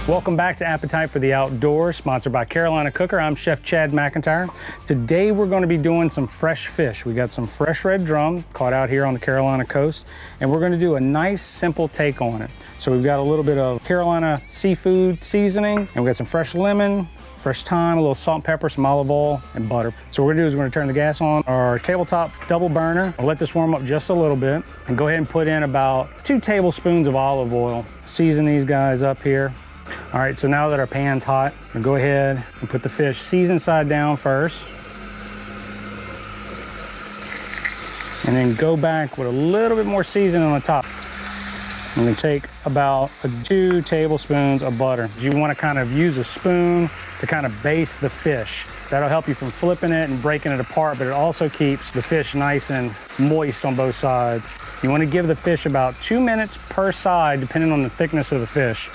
Welcome back to Appetite for the Outdoors, sponsored by Carolina Cooker. I'm Chef Chad McIntyre. Today we're going to be doing some fresh fish. We got some fresh red drum caught out here on the Carolina coast, and we're going to do a nice simple take on it. So we've got a little bit of Carolina seafood seasoning, and we've got some fresh lemon, fresh thyme, a little salt and pepper, some olive oil, and butter. So what we're gonna do is we're gonna turn the gas on our tabletop double burner. I'll let this warm up just a little bit, and go ahead and put in about 2 tablespoons of olive oil. Season these guys up here. All right, so now that our pan's hot, we'll go ahead and put the fish seasoned side down first. And then go back with a little bit more seasoning on the top. I'm gonna take about 2 tablespoons of butter. You wanna kind of use a spoon to kind of baste the fish. That'll help you from flipping it and breaking it apart, but it also keeps the fish nice and moist on both sides. You wanna give the fish about 2 minutes per side, depending on the thickness of the fish.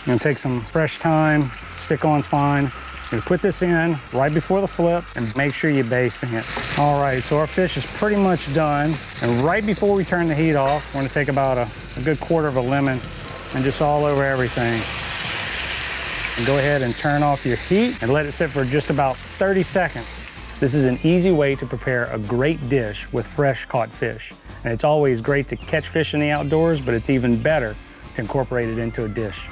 You're gonna take some fresh thyme, stick-on's fine. You're gonna put this in right before the flip and make sure you're basting it. All right, so our fish is pretty much done. And right before we turn the heat off, we're gonna take about a good quarter of a lemon and just all over everything. And go ahead and turn off your heat and let it sit for just about 30 seconds. This is an easy way to prepare a great dish with fresh caught fish. And it's always great to catch fish in the outdoors, but it's even better to incorporate it into a dish.